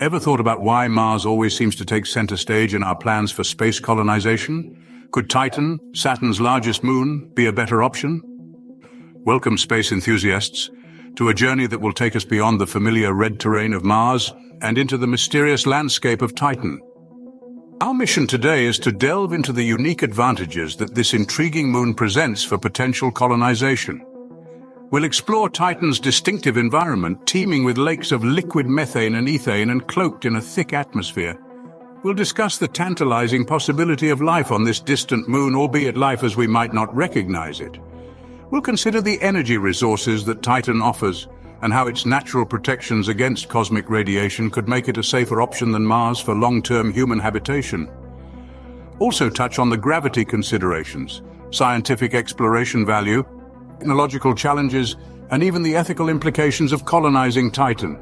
Ever thought about why Mars always seems to take center stage in our plans for space colonization? Could Titan, Saturn's largest moon, be a better option? Welcome, space enthusiasts, to a journey that will take us beyond the familiar red terrain of Mars and into the mysterious landscape of Titan. Our mission today is to delve into the unique advantages that this intriguing moon presents for potential colonization. We'll explore Titan's distinctive environment, teeming with lakes of liquid methane and ethane and cloaked in a thick atmosphere. We'll discuss the tantalizing possibility of life on this distant moon, albeit life as we might not recognize it. We'll consider the energy resources that Titan offers and how its natural protections against cosmic radiation could make it a safer option than Mars for long-term human habitation. Also touch on the gravity considerations, scientific exploration value, technological challenges, and even the ethical implications of colonizing Titan.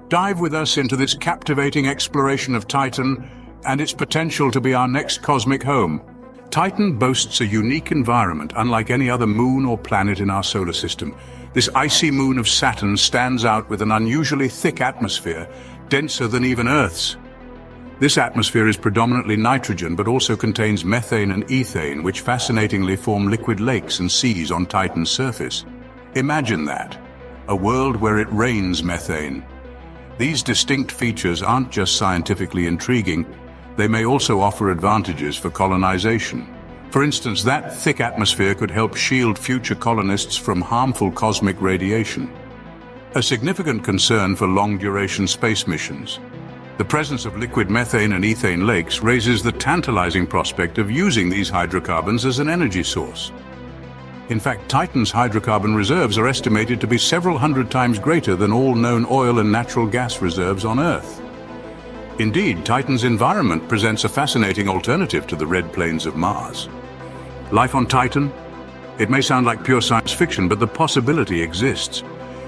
Dive with us into this captivating exploration of Titan and its potential to be our next cosmic home. Titan boasts a unique environment unlike any other moon or planet in our solar system. This icy moon of Saturn stands out with an unusually thick atmosphere, denser than even Earth's. This atmosphere is predominantly nitrogen, but also contains methane and ethane, which fascinatingly form liquid lakes and seas on Titan's surface. Imagine that, a world where it rains methane. These distinct features aren't just scientifically intriguing, they may also offer advantages for colonization. For instance, that thick atmosphere could help shield future colonists from harmful cosmic radiation. A significant concern for long-duration space missions. The presence of liquid methane and ethane lakes raises the tantalizing prospect of using these hydrocarbons as an energy source. In fact, Titan's hydrocarbon reserves are estimated to be several hundred times greater than all known oil and natural gas reserves on Earth. Indeed, Titan's environment presents a fascinating alternative to the red plains of Mars. Life on Titan? It may sound like pure science fiction, but the possibility exists.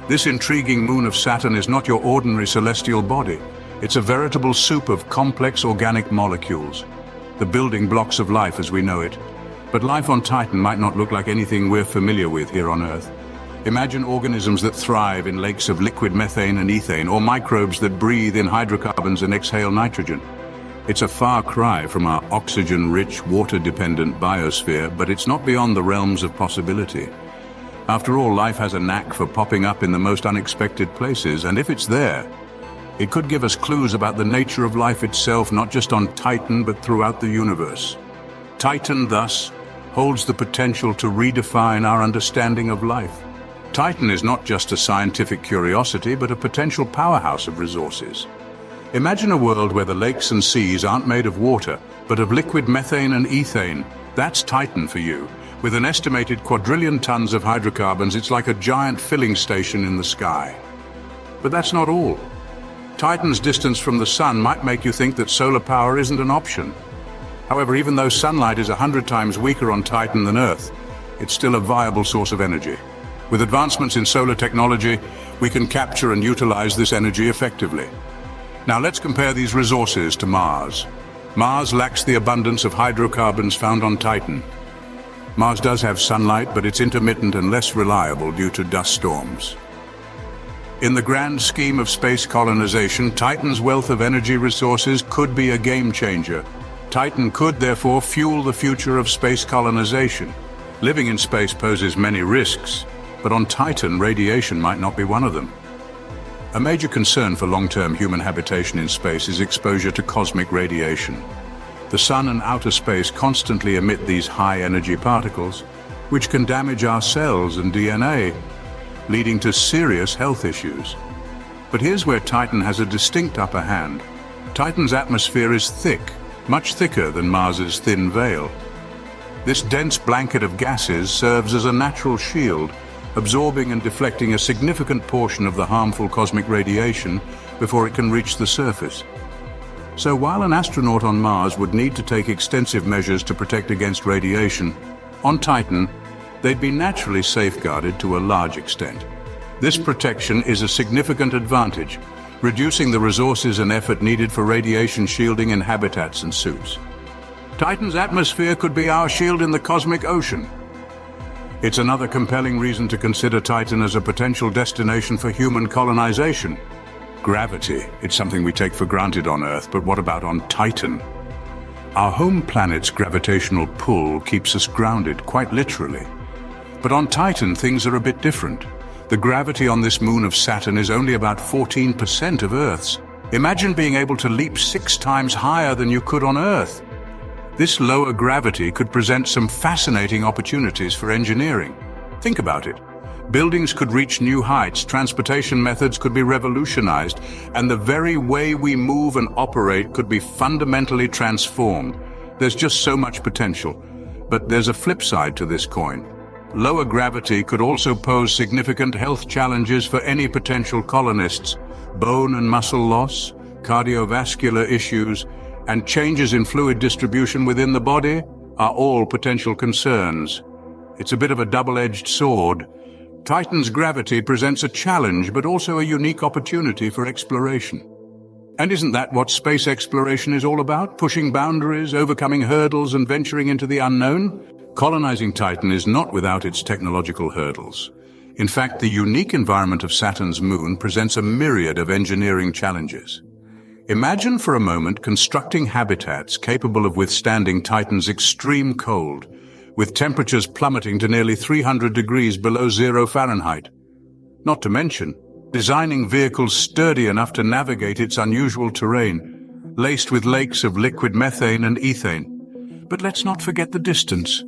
This intriguing moon of Saturn is not your ordinary celestial body. It's a veritable soup of complex organic molecules, the building blocks of life as we know it. But life on Titan might not look like anything we're familiar with here on Earth. Imagine organisms that thrive in lakes of liquid methane and ethane, or microbes that breathe in hydrocarbons and exhale nitrogen. It's a far cry from our oxygen-rich, water-dependent biosphere, but it's not beyond the realms of possibility. After all, life has a knack for popping up in the most unexpected places, and if it's there, it could give us clues about the nature of life itself, not just on Titan, but throughout the universe. Titan, thus, holds the potential to redefine our understanding of life. Titan is not just a scientific curiosity, but a potential powerhouse of resources. Imagine a world where the lakes and seas aren't made of water, but of liquid methane and ethane. That's Titan for you. With an estimated quadrillion tons of hydrocarbons, it's like a giant filling station in the sky. But that's not all. Titan's distance from the sun might make you think that solar power isn't an option. However, even though sunlight is 100 times weaker on Titan than Earth, it's still a viable source of energy. With advancements in solar technology, we can capture and utilize this energy effectively. Now let's compare these resources to Mars. Mars lacks the abundance of hydrocarbons found on Titan. Mars does have sunlight, but it's intermittent and less reliable due to dust storms. In the grand scheme of space colonization, Titan's wealth of energy resources could be a game changer. Titan could therefore fuel the future of space colonization. Living in space poses many risks, but on Titan, radiation might not be one of them. A major concern for long-term human habitation in space is exposure to cosmic radiation. The sun and outer space constantly emit these high-energy particles, which can damage our cells and DNA, leading to serious health issues. But here's where Titan has a distinct upper hand. Titan's atmosphere is thick, much thicker than Mars's thin veil. This dense blanket of gases serves as a natural shield, absorbing and deflecting a significant portion of the harmful cosmic radiation before it can reach the surface. So while an astronaut on Mars would need to take extensive measures to protect against radiation, on Titan, they'd be naturally safeguarded to a large extent. This protection is a significant advantage, reducing the resources and effort needed for radiation shielding in habitats and suits. Titan's atmosphere could be our shield in the cosmic ocean. It's another compelling reason to consider Titan as a potential destination for human colonization. Gravity, it's something we take for granted on Earth, but what about on Titan? Our home planet's gravitational pull keeps us grounded, quite literally. But on Titan, things are a bit different. The gravity on this moon of Saturn is only about 14% of Earth's. Imagine being able to leap 6 times higher than you could on Earth. This lower gravity could present some fascinating opportunities for engineering. Think about it. Buildings could reach new heights, transportation methods could be revolutionized, and the very way we move and operate could be fundamentally transformed. There's just so much potential. But there's a flip side to this coin. Lower gravity could also pose significant health challenges for any potential colonists. Bone and muscle loss, cardiovascular issues, and changes in fluid distribution within the body are all potential concerns. It's a bit of a double-edged sword. Titan's gravity presents a challenge, but also a unique opportunity for exploration. And isn't that what space exploration is all about? Pushing boundaries, overcoming hurdles, and venturing into the unknown? Colonizing Titan is not without its technological hurdles. In fact, the unique environment of Saturn's moon presents a myriad of engineering challenges. Imagine for a moment constructing habitats capable of withstanding Titan's extreme cold, with temperatures plummeting to nearly 300 degrees below 0 Fahrenheit. Not to mention, designing vehicles sturdy enough to navigate its unusual terrain, laced with lakes of liquid methane and ethane. But let's not forget the distance.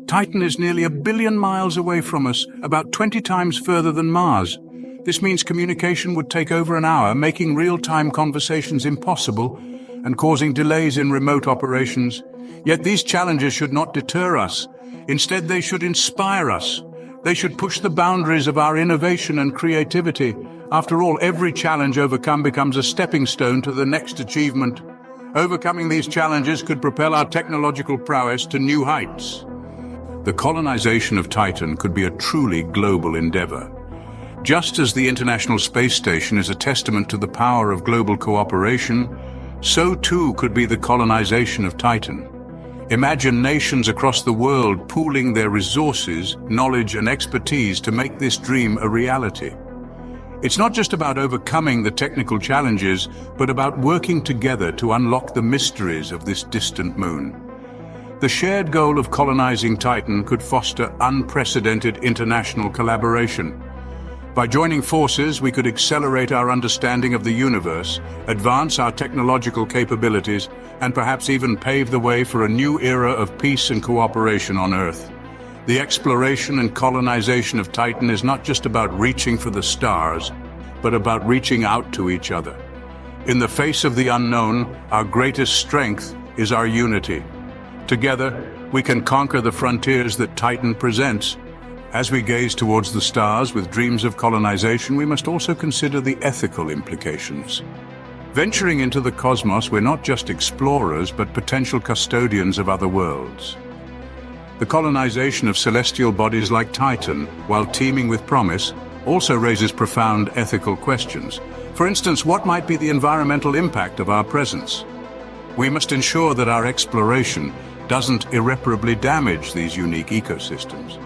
Titan is nearly 1 billion miles away from us, about 20 times further than Mars. This means communication would take over an hour, making real-time conversations impossible and causing delays in remote operations. Yet these challenges should not deter us. Instead, they should inspire us. They should push the boundaries of our innovation and creativity. After all, every challenge overcome becomes a stepping stone to the next achievement. Overcoming these challenges could propel our technological prowess to new heights. The colonization of Titan could be a truly global endeavor. Just as the International Space Station is a testament to the power of global cooperation, so too could be the colonization of Titan. Imagine nations across the world pooling their resources, knowledge, and expertise to make this dream a reality. It's not just about overcoming the technical challenges, but about working together to unlock the mysteries of this distant moon. The shared goal of colonizing Titan could foster unprecedented international collaboration. By joining forces, we could accelerate our understanding of the universe, advance our technological capabilities, and perhaps even pave the way for a new era of peace and cooperation on Earth. The exploration and colonization of Titan is not just about reaching for the stars, but about reaching out to each other. In the face of the unknown, our greatest strength is our unity. Together, we can conquer the frontiers that Titan presents. As we gaze towards the stars with dreams of colonization, we must also consider the ethical implications. Venturing into the cosmos, we're not just explorers, but potential custodians of other worlds. The colonization of celestial bodies like Titan, while teeming with promise, also raises profound ethical questions. For instance, what might be the environmental impact of our presence? We must ensure that our exploration doesn't irreparably damage these unique ecosystems.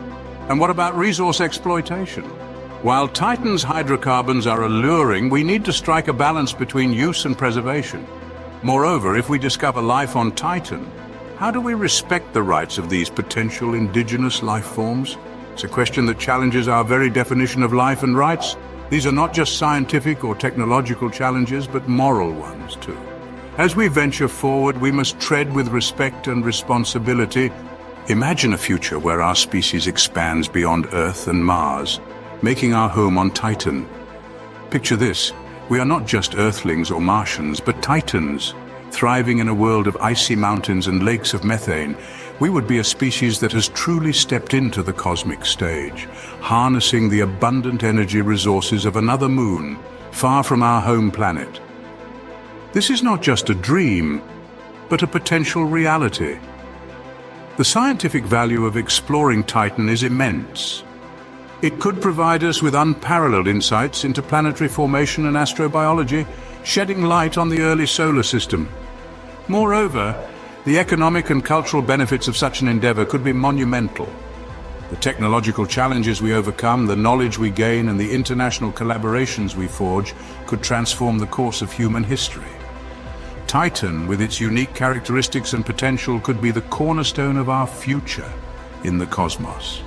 And what about resource exploitation? While Titan's hydrocarbons are alluring, we need to strike a balance between use and preservation. Moreover, if we discover life on Titan, how do we respect the rights of these potential indigenous life forms? It's a question that challenges our very definition of life and rights. These are not just scientific or technological challenges, but moral ones too. As we venture forward, we must tread with respect and responsibility. Imagine a future where our species expands beyond Earth and Mars, making our home on Titan. Picture this: we are not just Earthlings or Martians, but Titans, thriving in a world of icy mountains and lakes of methane. We would be a species that has truly stepped into the cosmic stage, harnessing the abundant energy resources of another moon, far from our home planet. This is not just a dream, but a potential reality. The scientific value of exploring Titan is immense. It could provide us with unparalleled insights into planetary formation and astrobiology, shedding light on the early solar system. Moreover, the economic and cultural benefits of such an endeavor could be monumental. The technological challenges we overcome, the knowledge we gain, and the international collaborations we forge could transform the course of human history. Titan, with its unique characteristics and potential, could be the cornerstone of our future in the cosmos.